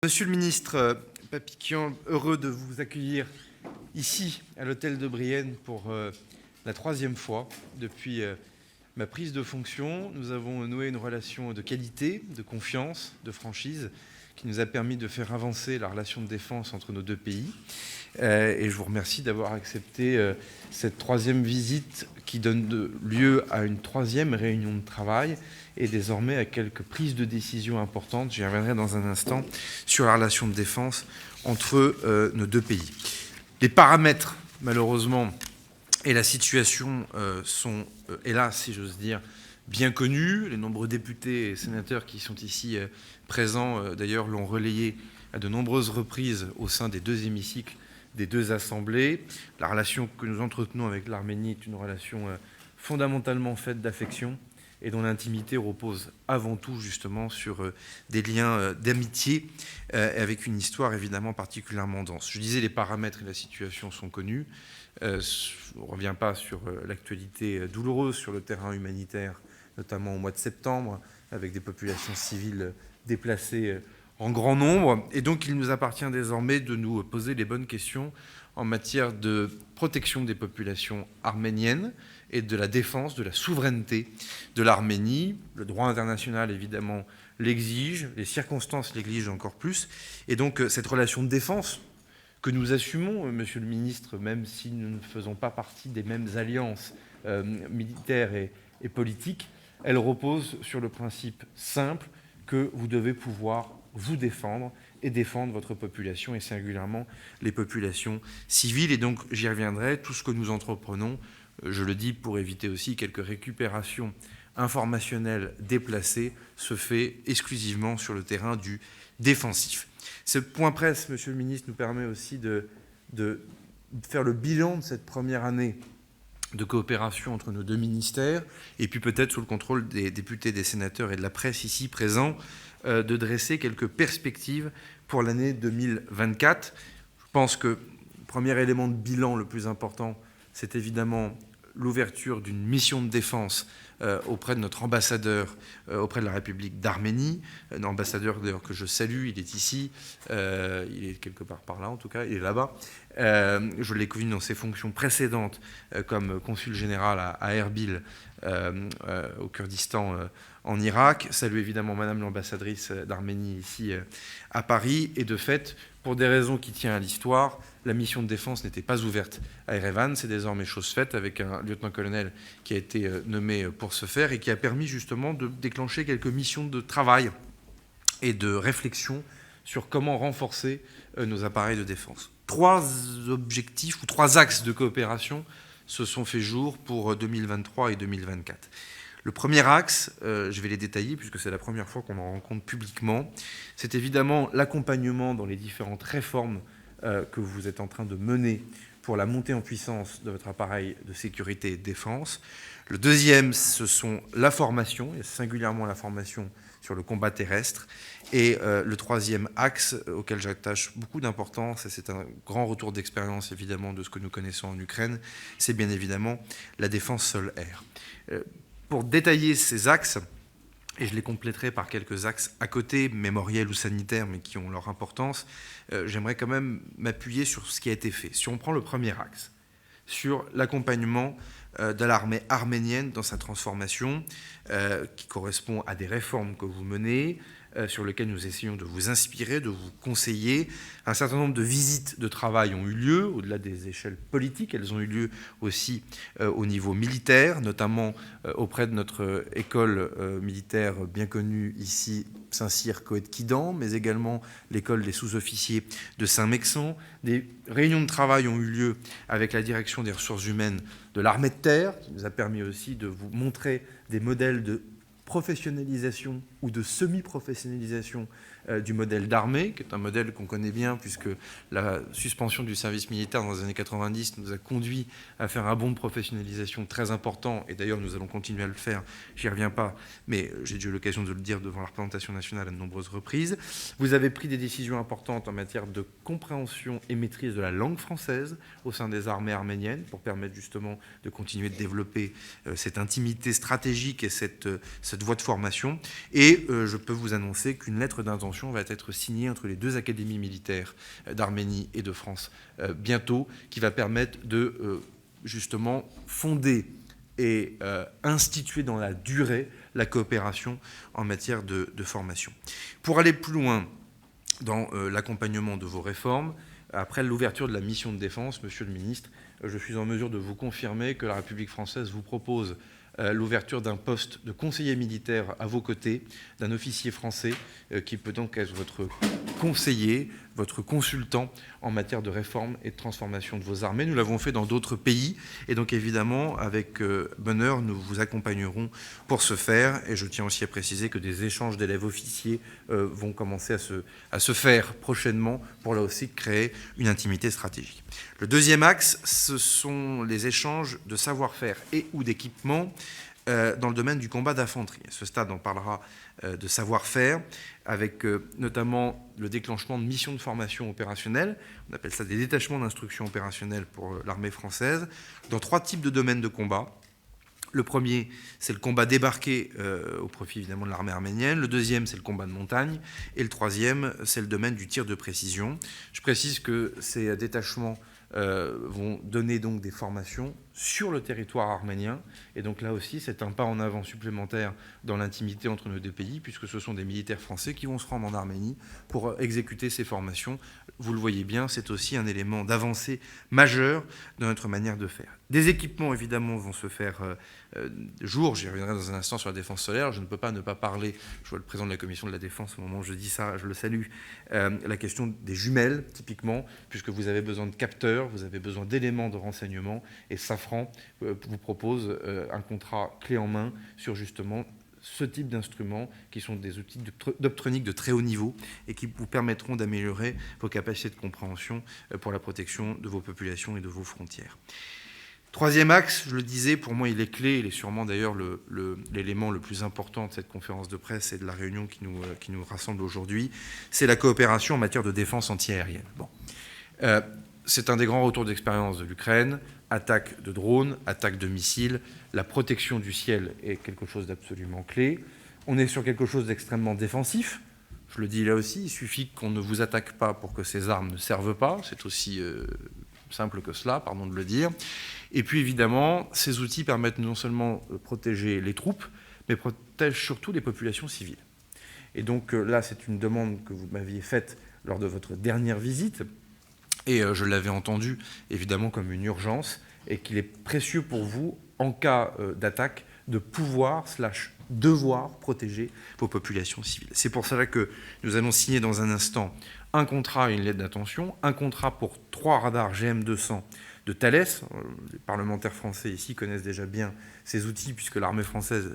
Monsieur le ministre Papikian, heureux de vous accueillir ici, à l'hôtel de Brienne, pour la troisième fois depuis ma prise de fonction. Nous avons noué une relation de qualité, de confiance, de franchise, qui nous a permis de faire avancer la relation de défense entre nos deux pays. Et je vous remercie d'avoir accepté cette troisième visite qui donne lieu à une troisième réunion de travail et désormais à quelques prises de décision importantes. J'y reviendrai dans un instant sur la relation de défense entre nos deux pays. Les paramètres, malheureusement, et la situation sont, hélas, si j'ose dire, bien connus. Les nombreux députés et sénateurs qui sont ici présents, d'ailleurs, l'ont relayé à de nombreuses reprises au sein des deux hémicycles des deux assemblées. La relation que nous entretenons avec l'Arménie est une relation fondamentalement faite d'affection et dont l'intimité repose avant tout justement sur des liens d'amitié avec une histoire évidemment particulièrement dense. Je disais, les paramètres et la situation sont connus. Je ne reviens pas sur l'actualité douloureuse sur le terrain humanitaire, notamment au mois de septembre, avec des populations civiles déplacées en grand nombre. Et donc, il nous appartient désormais de nous poser les bonnes questions en matière de protection des populations arméniennes et de la défense de la souveraineté de l'Arménie. Le droit international, évidemment, l'exige, les circonstances l'exigent encore plus. Et donc, cette relation de défense que nous assumons, Monsieur le Ministre, même si nous ne faisons pas partie des mêmes alliances militaires et politiques, elle repose sur le principe simple que vous devez pouvoir vous défendre et défendre votre population, et singulièrement les populations civiles. Et donc, j'y reviendrai, tout ce que nous entreprenons, je le dis pour éviter aussi quelques récupérations informationnelles déplacées, se fait exclusivement sur le terrain du défensif. Ce point presse, Monsieur le Ministre, nous permet aussi de faire le bilan de cette première année de coopération entre nos deux ministères, et puis peut-être sous le contrôle des députés, des sénateurs et de la presse ici présents, de dresser quelques perspectives pour l'année 2024. Je pense que le premier élément de bilan le plus important, c'est évidemment l'ouverture d'une mission de défense auprès de notre ambassadeur auprès de la République d'Arménie, un ambassadeur d'ailleurs que je salue, il est ici, il est quelque part par là en tout cas, il est là-bas. Je l'ai connu dans ses fonctions précédentes comme consul général à Erbil au Kurdistan en Irak. Salue évidemment Madame l'ambassadrice d'Arménie ici à Paris. Et de fait, pour des raisons qui tiennent à l'histoire, la mission de défense n'était pas ouverte à Erevan. C'est désormais chose faite avec un lieutenant-colonel qui a été nommé pour ce faire et qui a permis justement de déclencher quelques missions de travail et de réflexion sur comment renforcer nos appareils de défense. 3 objectifs ou 3 axes de coopération se sont fait jour pour 2023 et 2024. Le premier axe, je vais les détailler puisque c'est la première fois qu'on en rencontre publiquement, c'est évidemment l'accompagnement dans les différentes réformes que vous êtes en train de mener pour la montée en puissance de votre appareil de sécurité et de défense. Le deuxième, ce sont la formation, et singulièrement la formation sur le combat terrestre. Et le troisième axe, auquel j'attache beaucoup d'importance, et c'est un grand retour d'expérience évidemment de ce que nous connaissons en Ukraine, c'est bien évidemment la défense sol-air. Pour détailler ces axes, et je les compléterai par quelques axes à côté, mémoriels ou sanitaires, mais qui ont leur importance, j'aimerais quand même m'appuyer sur ce qui a été fait. Si on prend le premier axe, sur l'accompagnement de l'armée arménienne dans sa transformation, qui correspond à des réformes que vous menez, sur lesquelles nous essayons de vous inspirer, de vous conseiller. Un certain nombre de visites de travail ont eu lieu, au-delà des échelles politiques, elles ont eu lieu aussi au niveau militaire, notamment auprès de notre école militaire bien connue ici, Saint-Cyr-Coët-Quidan, mais également l'école des sous-officiers de Saint-Mexan. Des réunions de travail ont eu lieu avec la direction des ressources humaines de l'armée de terre, qui nous a permis aussi de vous montrer des modèles de professionnalisation ou de semi-professionnalisation du modèle d'armée, qui est un modèle qu'on connaît bien puisque la suspension du service militaire dans les années 90 nous a conduit à faire un bond de professionnalisation très important, et d'ailleurs nous allons continuer à le faire, j'y reviens pas, mais j'ai eu l'occasion de le dire devant la représentation nationale à de nombreuses reprises. Vous avez pris des décisions importantes en matière de compréhension et maîtrise de la langue française au sein des armées arméniennes pour permettre justement de continuer de développer cette intimité stratégique et cette voie de formation. Et Et je peux vous annoncer qu'une lettre d'intention va être signée entre les deux académies militaires d'Arménie et de France bientôt, qui va permettre de justement fonder et instituer dans la durée la coopération en matière de formation. Pour aller plus loin dans l'accompagnement de vos réformes, après l'ouverture de la mission de défense, Monsieur le Ministre, je suis en mesure de vous confirmer que la République française vous propose l'ouverture d'un poste de conseiller militaire à vos côtés, d'un officier français qui peut donc être votre conseiller, votre consultant en matière de réforme et de transformation de vos armées. Nous l'avons fait dans d'autres pays et donc évidemment avec bonheur nous vous accompagnerons pour ce faire, et je tiens aussi à préciser que des échanges d'élèves officiers vont commencer à se faire prochainement pour là aussi créer une intimité stratégique. Le deuxième axe, ce sont les échanges de savoir-faire et ou d'équipement dans le domaine du combat d'infanterie. À ce stade, on parlera de savoir-faire, avec notamment le déclenchement de missions de formation opérationnelle, on appelle ça des détachements d'instruction opérationnelle pour l'armée française, dans 3 types de domaines de combat. Le premier, c'est le combat débarqué au profit évidemment de l'armée arménienne. Le deuxième, c'est le combat de montagne. Et le troisième, c'est le domaine du tir de précision. Je précise que ces détachements vont donner donc des formations sur le territoire arménien. Et donc là aussi, c'est un pas en avant supplémentaire dans l'intimité entre nos deux pays, puisque ce sont des militaires français qui vont se rendre en Arménie pour exécuter ces formations. Vous le voyez bien, c'est aussi un élément d'avancée majeur dans notre manière de faire. Des équipements, évidemment, vont se faire jour. J'y reviendrai dans un instant sur la défense solaire. Je ne peux pas ne pas parler, je vois le président de la commission de la défense au moment où je dis ça, je le salue, la question des jumelles, typiquement, puisque vous avez besoin de capteurs, vous avez besoin d'éléments de renseignement, et Safran vous propose un contrat clé en main sur justement ce type d'instruments qui sont des outils d'optronique de très haut niveau et qui vous permettront d'améliorer vos capacités de compréhension pour la protection de vos populations et de vos frontières. Troisième axe, je le disais, pour moi il est clé, il est sûrement d'ailleurs l'élément le plus important de cette conférence de presse et de la réunion qui nous rassemble aujourd'hui, c'est la coopération en matière de défense antiaérienne. Bon. C'est un des grands retours d'expérience de l'Ukraine, attaque de drones, attaque de missiles, la protection du ciel est quelque chose d'absolument clé. On est sur quelque chose d'extrêmement défensif, je le dis là aussi, il suffit qu'on ne vous attaque pas pour que ces armes ne servent pas, c'est aussi simple que cela, pardon de le dire. Et puis évidemment, ces outils permettent non seulement de protéger les troupes, mais protègent surtout les populations civiles. Et donc là, c'est une demande que vous m'aviez faite lors de votre dernière visite, et je l'avais entendu évidemment comme une urgence, et qu'il est précieux pour vous, en cas d'attaque, de pouvoir / devoir protéger vos populations civiles. C'est pour cela que nous allons signer dans un instant un contrat et une lettre d'intention, un contrat pour 3 radars GM200 de Thales. Les parlementaires français ici connaissent déjà bien ces outils puisque l'armée française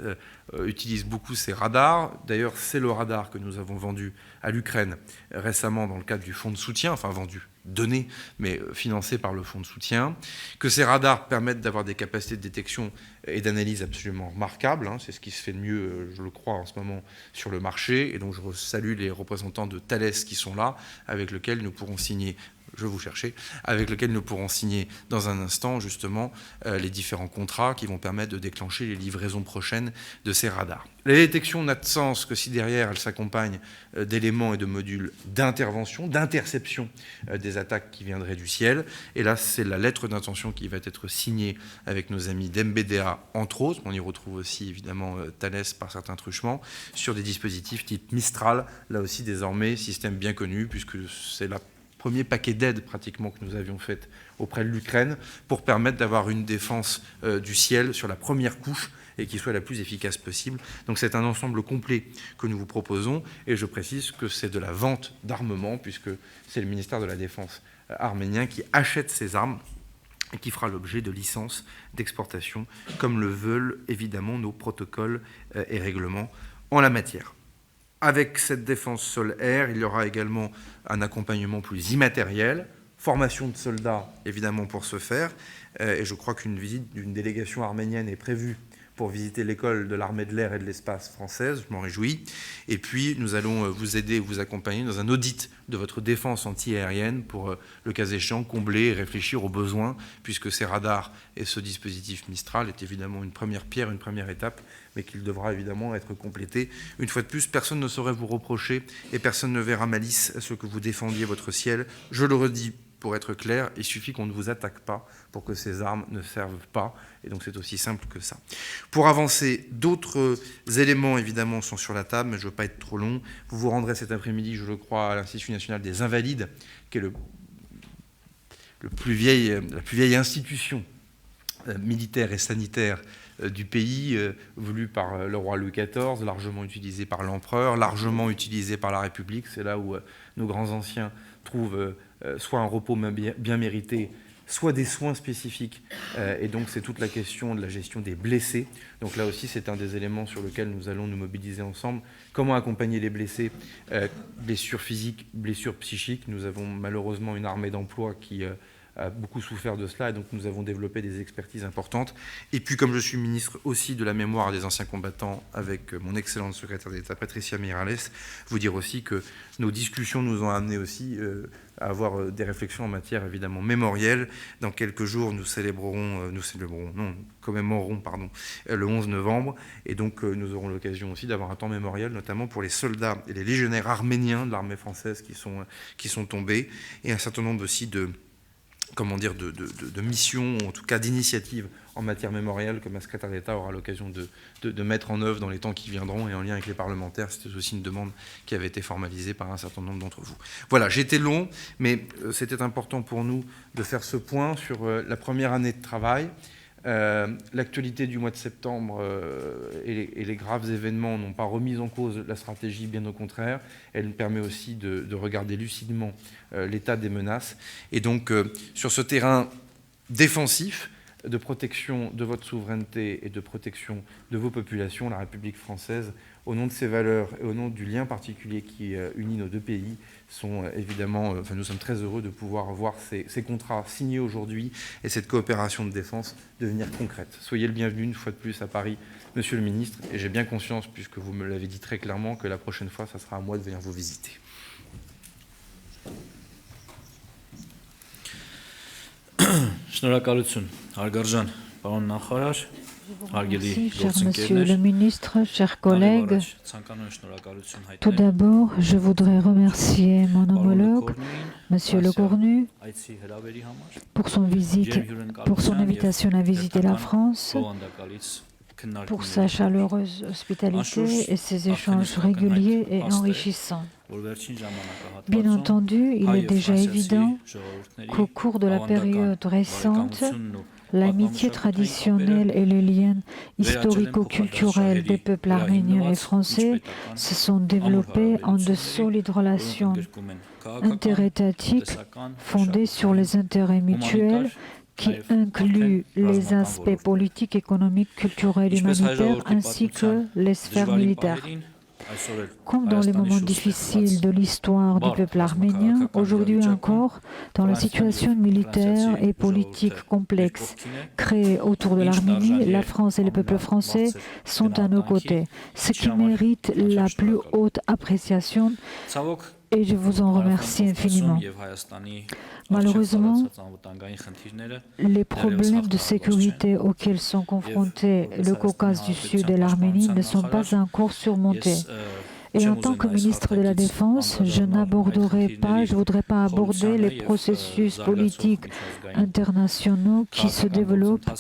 utilise beaucoup ces radars. D'ailleurs, c'est le radar que nous avons vendu à l'Ukraine récemment dans le cadre du fonds de soutien, enfin vendu, donné, mais financé par le fonds de soutien, que ces radars permettent d'avoir des capacités de détection et d'analyse absolument remarquables. C'est ce qui se fait de mieux, je le crois, en ce moment sur le marché. Et donc je salue les représentants de Thales qui sont là, avec lesquels nous pourrons signer, je vais vous chercher, avec lesquels nous pourrons signer dans un instant justement les différents contrats qui vont permettre de déclencher les livraisons prochaines de ces radars. La détection n'a de sens que si derrière elle s'accompagne d'éléments et de modules d'intervention, d'interception des attaques qui viendraient du ciel. Et là, c'est la lettre d'intention qui va être signée avec nos amis d'MBDA, entre autres. On y retrouve aussi évidemment Thales par certains truchements, sur des dispositifs type Mistral, là aussi désormais système bien connu, puisque c'est la premier paquet d'aide pratiquement que nous avions fait auprès de l'Ukraine pour permettre d'avoir une défense du ciel sur la première couche et qui soit la plus efficace possible. Donc c'est un ensemble complet que nous vous proposons, et je précise que c'est de la vente d'armement puisque c'est le ministère de la Défense arménien qui achète ces armes et qui fera l'objet de licences d'exportation comme le veulent évidemment nos protocoles et règlements en la matière. Avec cette défense sol-air, il y aura également un accompagnement plus immatériel, formation de soldats évidemment pour ce faire, et je crois qu'une visite d'une délégation arménienne est prévue pour visiter l'école de l'armée de l'air et de l'espace française, je m'en réjouis. Et puis, nous allons vous aider, vous accompagner dans un audit de votre défense anti-aérienne pour, le cas échéant, combler et réfléchir aux besoins, puisque ces radars et ce dispositif Mistral est évidemment une première pierre, une première étape, mais qu'il devra évidemment être complété. Une fois de plus, personne ne saurait vous reprocher et personne ne verra malice à ce que vous défendiez votre ciel. Je le redis, pour être clair, il suffit qu'on ne vous attaque pas pour que ces armes ne servent pas. Et donc c'est aussi simple que ça. Pour avancer, d'autres éléments évidemment sont sur la table, mais je ne veux pas être trop long. Vous vous rendrez cet après-midi, je le crois, à l'Institut national des Invalides, qui est la plus vieille institution militaire et sanitaire du pays, voulu par le roi Louis XIV, largement utilisé par l'empereur, largement utilisé par la République. C'est là où nos grands anciens trouvent soit un repos bien mérité, soit des soins spécifiques. Et donc, c'est toute la question de la gestion des blessés. Donc là aussi, c'est un des éléments sur lesquels nous allons nous mobiliser ensemble. Comment accompagner les blessés, blessures physiques, blessures psychiques. Nous avons malheureusement une armée d'emploi qui a beaucoup souffert de cela, et donc nous avons développé des expertises importantes. Et puis, comme je suis ministre aussi de la mémoire des anciens combattants, avec mon excellente secrétaire d'État Patricia Mirales, vous dire aussi que nos discussions nous ont amené aussi à avoir des réflexions en matière évidemment mémorielle. Dans quelques jours, nous commémorerons le 11 novembre, et donc nous aurons l'occasion aussi d'avoir un temps mémoriel, notamment pour les soldats et les légionnaires arméniens de l'armée française qui sont tombés, et un certain nombre aussi de missions, en tout cas d'initiatives en matière mémorielle que ma secrétaire d'État aura l'occasion de mettre en œuvre dans les temps qui viendront, et en lien avec les parlementaires. C'était aussi une demande qui avait été formalisée par un certain nombre d'entre vous. Voilà, j'ai été long, mais c'était important pour nous de faire ce point sur la première année de travail. L'actualité du mois de septembre et les graves événements n'ont pas remis en cause la stratégie, bien au contraire. Elle nous permet aussi de regarder lucidement l'état des menaces. Et donc, sur ce terrain défensif, de protection de votre souveraineté et de protection de vos populations, la République française, au nom de ses valeurs et au nom du lien particulier qui unit nos deux pays, sont évidemment, nous sommes très heureux de pouvoir voir ces contrats signés aujourd'hui et cette coopération de défense devenir concrète. Soyez le bienvenu une fois de plus à Paris, Monsieur le Ministre, et j'ai bien conscience, puisque vous me l'avez dit très clairement, que la prochaine fois, ça sera à moi de venir vous visiter. Շնորհակալություն, Հարգարժան, պարոն նախարար, Merci, cher Monsieur le ministre, chers collègues. Tout d'abord, je voudrais remercier mon homologue, Monsieur Le Cornu, pour son invitation à visiter la France, pour sa chaleureuse hospitalité et ses échanges réguliers et enrichissants. Bien entendu, il est déjà évident qu'au cours de la période récente, l'amitié traditionnelle et les liens historico-culturels des peuples arméniens et français se sont développés en de solides relations interétatiques fondées sur les intérêts mutuels qui incluent les aspects politiques, économiques, culturels, humanitaires ainsi que les sphères militaires. Comme dans les moments difficiles de l'histoire du peuple arménien, aujourd'hui encore, dans la situation militaire et politique complexe créée autour de l'Arménie, la France et le peuple français sont à nos côtés, ce qui mérite la plus haute appréciation, et je vous en remercie infiniment. Malheureusement, les problèmes de sécurité auxquels sont confrontés le Caucase du Sud et l'Arménie ne sont pas encore surmontés. Et en tant que ministre de la Défense, je ne voudrais pas aborder les processus politiques internationaux qui se développent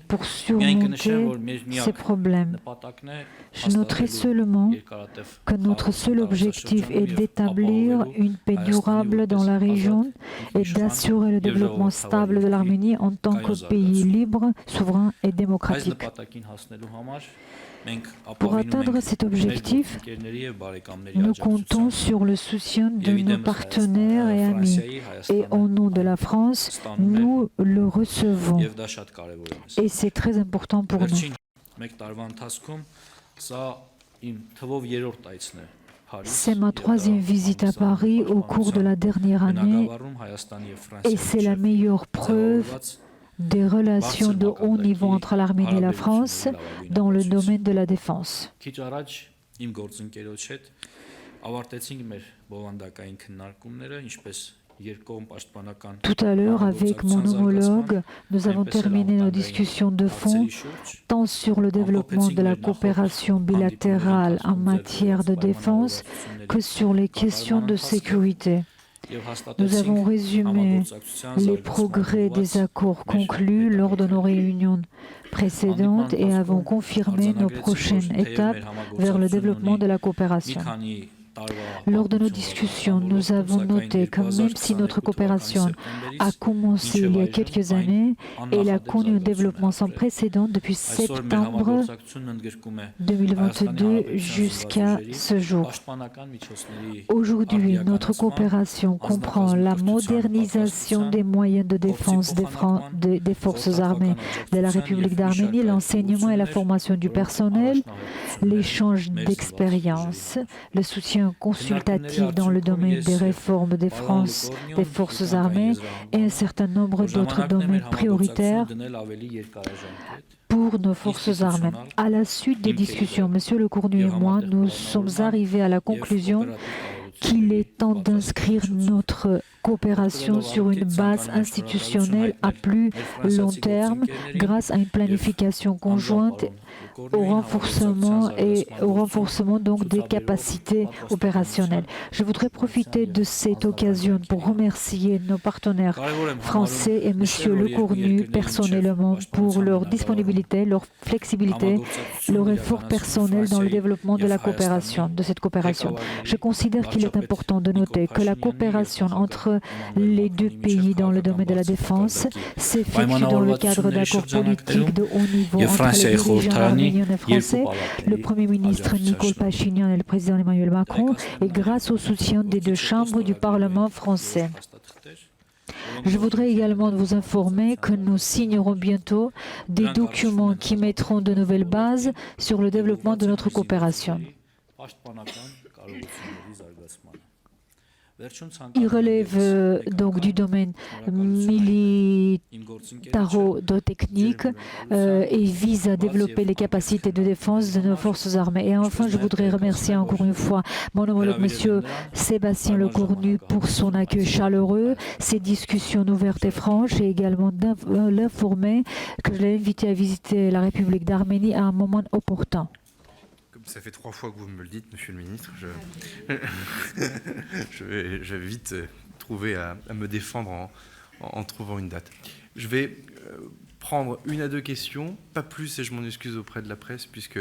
pour surmonter ces problèmes. Je noterai seulement que notre seul objectif est d'établir une paix durable dans la région et d'assurer le développement stable de l'Arménie en tant que pays libre, souverain et démocratique. Pour atteindre cet objectif, nous comptons sur le soutien de nos partenaires et amis. Et au nom de la France, nous le recevons. Et c'est très important pour nous. C'est ma troisième visite à Paris au cours de la dernière année et c'est la meilleure preuve des relations de haut niveau entre l'Arménie et la France dans le domaine de la défense. Tout à l'heure, avec mon homologue, nous avons terminé nos discussions de fond, tant sur le développement de la coopération bilatérale en matière de défense que sur les questions de sécurité. Nous avons résumé les progrès des accords conclus lors de nos réunions précédentes et avons confirmé nos prochaines étapes vers le développement de la coopération. Lors de nos discussions, nous avons noté que même si notre coopération a commencé il y a quelques années, elle a connu un développement sans précédent depuis septembre 2022 jusqu'à ce jour. Aujourd'hui, notre coopération comprend la modernisation des moyens de défense des forces armées de la République d'Arménie, l'enseignement et la formation du personnel, l'échange d'expériences, le soutien consultatif dans le domaine des réformes des forces armées et un certain nombre d'autres domaines prioritaires pour nos forces armées. À la suite des discussions, M. Lecournu et moi, nous sommes arrivés à la conclusion qu'il est temps d'inscrire notre coopération sur une base institutionnelle à plus long terme grâce à une planification conjointe au renforcement donc des capacités opérationnelles. Je voudrais profiter de cette occasion pour remercier nos partenaires français et M. Lecournu personnellement pour leur disponibilité, leur flexibilité, leur effort personnel dans le développement de cette coopération. Je considère qu'il est important de noter que la coopération entre les deux pays dans le domaine de la défense s'effectue dans le cadre d'accords politiques de haut niveau entre les dirigeants arméniens et français, le Premier ministre Nicole Pachinian et le président Emmanuel Macron, et grâce au soutien des deux chambres du Parlement français. Je voudrais également vous informer que nous signerons bientôt des documents qui mettront de nouvelles bases sur le développement de notre coopération. Il relève donc du domaine militaro-technique et vise à développer les capacités de défense de nos forces armées. Et enfin, je voudrais remercier encore une fois mon homologue, M. Sébastien Lecournu, pour son accueil chaleureux, ses discussions ouvertes et franches, et également l'informer que je l'ai invité à visiter la République d'Arménie à un moment opportun. Ça fait 3 fois que vous me le dites, Monsieur le Ministre. Je vais vite trouver à me défendre en trouvant une date. Je vais prendre 1 à 2 questions, pas plus, et je m'en excuse auprès de la presse, puisque,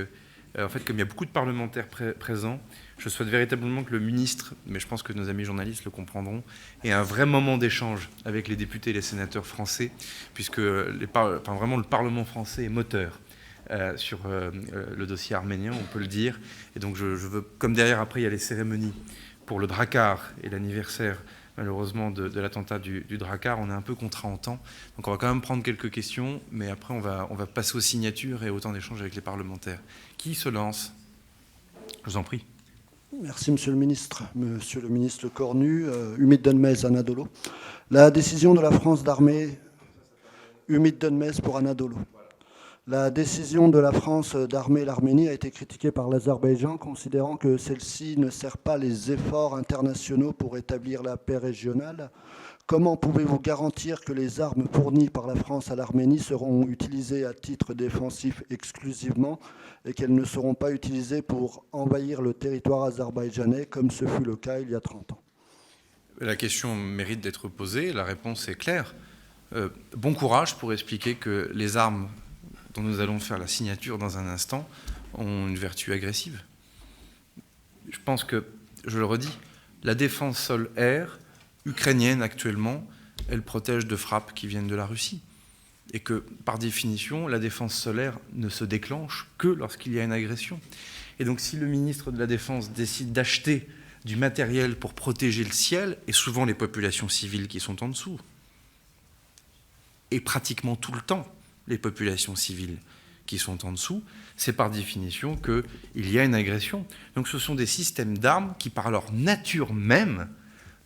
en fait, comme il y a beaucoup de parlementaires présents, je souhaite véritablement que le ministre, mais je pense que nos amis journalistes le comprendront, ait un vrai moment d'échange avec les députés et les sénateurs français, puisque vraiment le Parlement français est moteur sur le dossier arménien, on peut le dire. Et donc je veux, comme derrière après il y a les cérémonies pour le Drakkar et l'anniversaire malheureusement de l'attentat du Drakkar, on est un peu contraint en temps. Donc on va quand même prendre quelques questions, mais après on va passer aux signatures et au temps d'échange avec les parlementaires. Qui se lance? Je vous en prie. Merci Monsieur le Ministre. Monsieur le Ministre Lecournu, Ümit Dönmez, Anadolu. La décision de la France d'armer, Ümit Dönmez pour Anadolu. La décision de la France d'armer l'Arménie a été critiquée par l'Azerbaïdjan, considérant que celle-ci ne sert pas les efforts internationaux pour établir la paix régionale. Comment pouvez-vous garantir que les armes fournies par la France à l'Arménie seront utilisées à titre défensif exclusivement et qu'elles ne seront pas utilisées pour envahir le territoire azerbaïdjanais, comme ce fut le cas il y a 30 ans? La question mérite d'être posée, la réponse est claire. Bon courage pour expliquer que les armes dont nous allons faire la signature dans un instant, ont une vertu agressive. Je pense que, je le redis, la défense sol-air ukrainienne actuellement, elle protège de frappes qui viennent de la Russie. Et que, par définition, la défense solaire ne se déclenche que lorsqu'il y a une agression. Et donc, si le ministre de la Défense décide d'acheter du matériel pour protéger le ciel, et souvent les populations civiles qui sont en dessous, et pratiquement tout le temps, les populations civiles qui sont en dessous, c'est par définition qu'il y a une agression. Donc ce sont des systèmes d'armes qui, par leur nature même,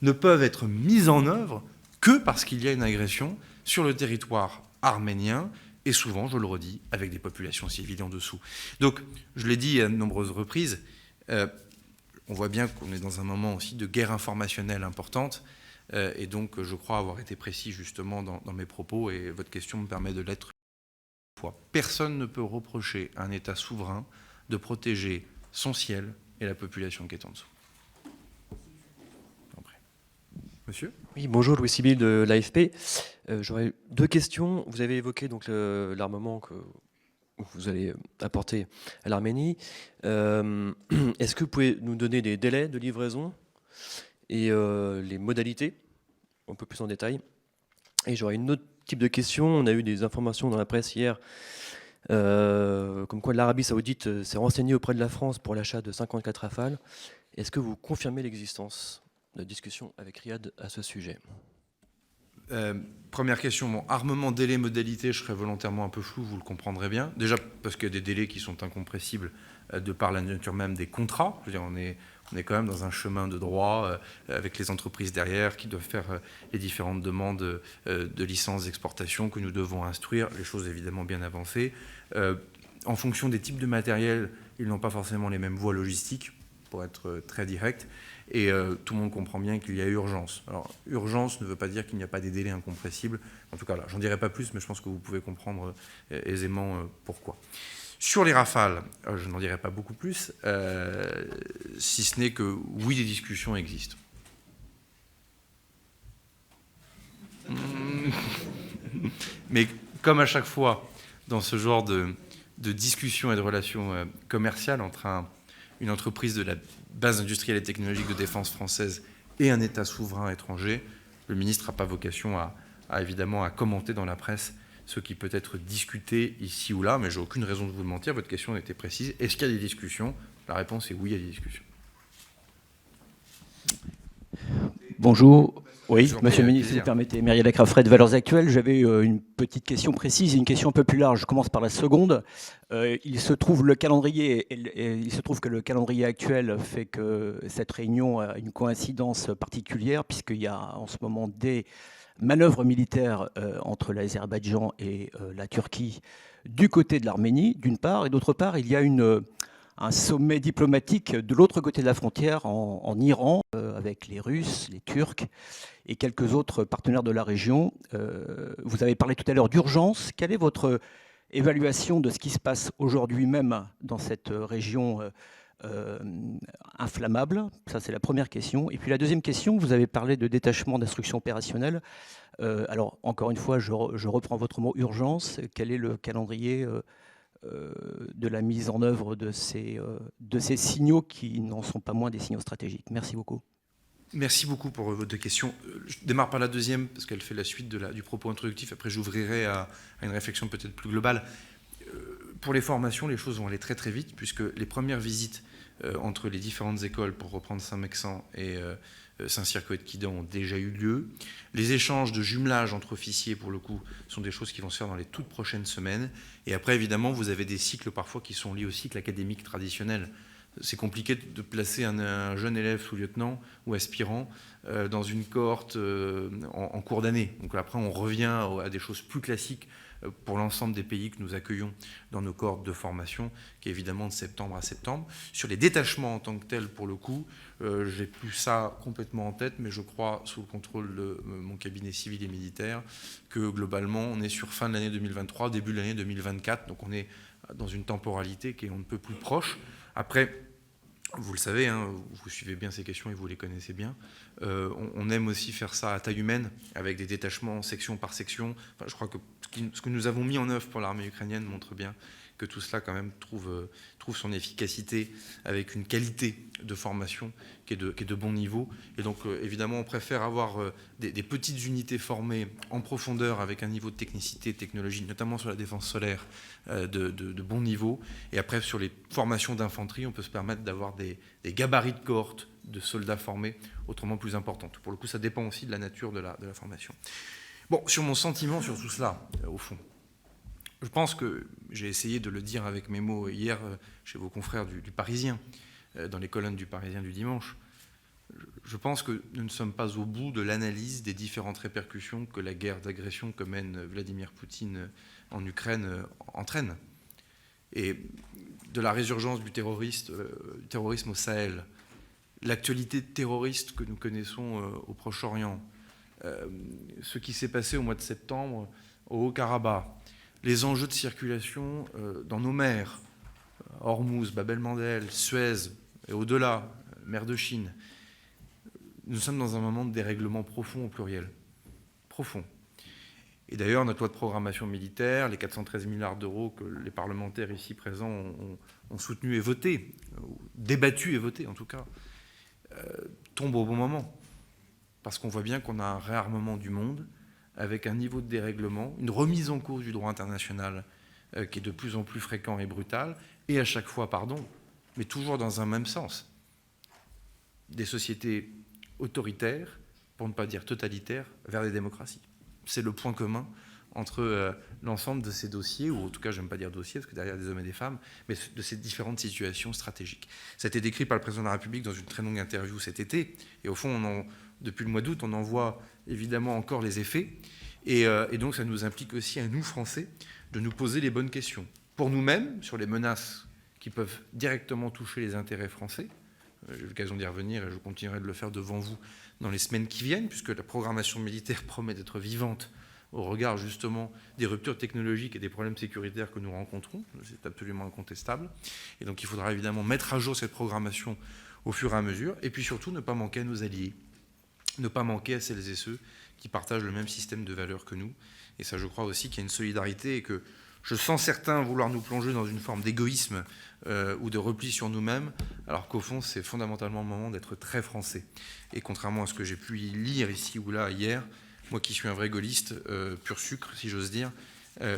ne peuvent être mis en œuvre que parce qu'il y a une agression, sur le territoire arménien, et souvent, je le redis, avec des populations civiles en dessous. Donc, je l'ai dit à de nombreuses reprises, on voit bien qu'on est dans un moment aussi de guerre informationnelle importante, et donc je crois avoir été précis justement dans mes propos, et votre question me permet de l'être. Personne ne peut reprocher à un État souverain de protéger son ciel et la population qui est en dessous. Monsieur ? Oui, bonjour, Louis Sibyl de l'AFP. J'aurais deux questions. Vous avez évoqué donc l'armement que vous allez apporter à l'Arménie. Est-ce que vous pouvez nous donner des délais de livraison et les modalités, un peu plus en détail? Et j'aurais une autre type de question. On a eu des informations dans la presse hier, comme quoi l'Arabie Saoudite s'est renseignée auprès de la France pour l'achat de 54 Rafales. Est-ce que vous confirmez l'existence de discussions avec Riyad à ce sujet? Première question, bon, armement, délai, modalité, je serais volontairement un peu flou, vous le comprendrez bien. Déjà parce qu'il y a des délais qui sont incompressibles de par la nature même des contrats. Je veux dire, on est quand même dans un chemin de droit avec les entreprises derrière qui doivent faire les différentes demandes de licences d'exportation que nous devons instruire, les choses évidemment bien avancées. En fonction des types de matériel, ils n'ont pas forcément les mêmes voies logistiques, pour être très direct. Et tout le monde comprend bien qu'il y a urgence. Alors, urgence ne veut pas dire qu'il n'y a pas des délais incompressibles. En tout cas, là, j'en dirai pas plus, mais je pense que vous pouvez comprendre aisément pourquoi. Sur les Rafales, je n'en dirai pas beaucoup plus, si ce n'est que, oui, des discussions existent. Mais comme à chaque fois, dans ce genre de discussions et de relations commerciales entre une entreprise de la base industrielle et technologique de défense française et un État souverain étranger, le ministre n'a pas vocation évidemment à commenter dans la presse ce qui peut être discuté ici ou là, mais j'ai aucune raison de vous mentir, votre question était précise. Est-ce qu'il y a des discussions? La réponse est oui, il y a des discussions. Bonjour. Oui, Monsieur le ministre, si vous permettez, Myriel Acrafray de Valeurs Actuelles. J'avais une petite question précise et une question un peu plus large. Je commence par la seconde. Il se trouve que le calendrier actuel fait que cette réunion a une coïncidence particulière, puisqu'il y a en ce moment des manœuvres militaires entre l'Azerbaïdjan et la Turquie du côté de l'Arménie, d'une part, et d'autre part, il y a un sommet diplomatique de l'autre côté de la frontière, en Iran, avec les Russes, les Turcs et quelques autres partenaires de la région. Vous avez parlé tout à l'heure d'urgence. Quelle est votre évaluation de ce qui se passe aujourd'hui même dans cette région inflammable? Ça, c'est la première question. Et puis la deuxième question, vous avez parlé de détachement d'instructions opérationnelles. Alors, encore une fois, je reprends votre mot urgence. Quel est le calendrier de la mise en œuvre de ces signaux qui n'en sont pas moins des signaux stratégiques? Merci beaucoup. Merci beaucoup pour vos deux questions. Je démarre par la deuxième, parce qu'elle fait la suite du propos introductif. Après, j'ouvrirai à une réflexion peut-être plus globale. Pour les formations, les choses vont aller très très vite, puisque les premières visites entre les différentes écoles, pour reprendre Saint-Mexan et Saint-Cyr-Coët-Quidan, ont déjà eu lieu. Les échanges de jumelage entre officiers, pour le coup, sont des choses qui vont se faire dans les toutes prochaines semaines. Et après, évidemment, vous avez des cycles parfois qui sont liés au cycle académique traditionnel. C'est compliqué de placer un jeune élève sous-lieutenant ou aspirant dans une cohorte en cours d'année. Donc après, on revient à des choses plus classiques pour l'ensemble des pays que nous accueillons dans nos cohortes de formation, qui est évidemment de septembre à septembre. Sur les détachements en tant que tels, pour le coup, j'ai plus ça complètement en tête, mais je crois, sous le contrôle de mon cabinet civil et militaire, que globalement, on est sur fin de l'année 2023, début de l'année 2024. Donc on est dans une temporalité qui est on ne peut plus proche. Après, vous le savez, hein, vous suivez bien ces questions et vous les connaissez bien, on aime aussi faire ça à taille humaine, avec des détachements section par section. Enfin, je crois que ce que nous avons mis en œuvre pour l'armée ukrainienne montre bien que tout cela quand même trouve son efficacité avec une qualité de formation qui est de bon niveau. Et donc évidemment on préfère avoir des petites unités formées en profondeur avec un niveau de technicité et technologie, notamment sur la défense solaire, de bon niveau. Et après sur les formations d'infanterie, on peut se permettre d'avoir des gabarits de cohortes de soldats formés autrement plus importantes. Pour le coup, ça dépend aussi de la nature de la formation. Bon, sur mon sentiment sur tout cela, au fond, je pense que j'ai essayé de le dire avec mes mots hier chez vos confrères du Parisien, dans les colonnes du Parisien du dimanche. Je pense que nous ne sommes pas au bout de l'analyse des différentes répercussions que la guerre d'agression que mène Vladimir Poutine en Ukraine entraîne. Et de la résurgence du terrorisme au Sahel, l'actualité terroriste que nous connaissons au Proche-Orient, ce qui s'est passé au mois de septembre au Haut-Karabakh, les enjeux de circulation dans nos mers, Hormuz, Bab el-Mandeb, Suez et au-delà, mer de Chine. Nous sommes dans un moment de dérèglement profond au pluriel. Profond. Et d'ailleurs, notre loi de programmation militaire, les 413 milliards d'euros que les parlementaires ici présents ont soutenu et voté, débattu et voté en tout cas, tombe au bon moment. Parce qu'on voit bien qu'on a un réarmement du monde avec un niveau de dérèglement, une remise en cause du droit international qui est de plus en plus fréquent et brutal, et à chaque fois, mais toujours dans un même sens. Des sociétés autoritaires, pour ne pas dire totalitaires, vers des démocraties. C'est le point commun entre l'ensemble de ces dossiers, ou en tout cas, je n'aime pas dire dossiers, parce que derrière des hommes et des femmes, mais de ces différentes situations stratégiques. Ça a été décrit par le président de la République dans une très longue interview cet été, et au fond, depuis le mois d'août, on en voit évidemment encore les effets, et donc ça nous implique aussi à nous, Français, de nous poser les bonnes questions. Pour nous-mêmes, sur les menaces qui peuvent directement toucher les intérêts français, j'ai eu l'occasion d'y revenir et je continuerai de le faire devant vous dans les semaines qui viennent, puisque la programmation militaire promet d'être vivante au regard justement des ruptures technologiques et des problèmes sécuritaires que nous rencontrons. C'est absolument incontestable. Et donc il faudra évidemment mettre à jour cette programmation au fur et à mesure, et puis surtout ne pas manquer à nos alliés, ne pas manquer à celles et ceux qui partagent le même système de valeurs que nous. Et ça, je crois aussi qu'il y a une solidarité et que je sens certains vouloir nous plonger dans une forme d'égoïsme ou de repli sur nous-mêmes, alors qu'au fond, c'est fondamentalement le moment d'être très français. Et contrairement à ce que j'ai pu lire ici ou là hier, moi qui suis un vrai gaulliste, pur sucre, si j'ose dire,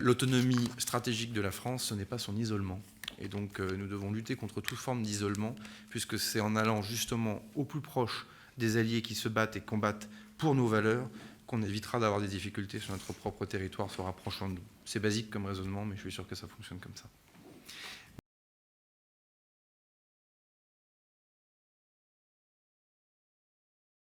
l'autonomie stratégique de la France, ce n'est pas son isolement. Et donc, nous devons lutter contre toute forme d'isolement, puisque c'est en allant justement au plus proche des alliés qui se battent et combattent pour nos valeurs qu'on évitera d'avoir des difficultés sur notre propre territoire se rapprochant de nous. C'est basique comme raisonnement, mais je suis sûr que ça fonctionne comme ça.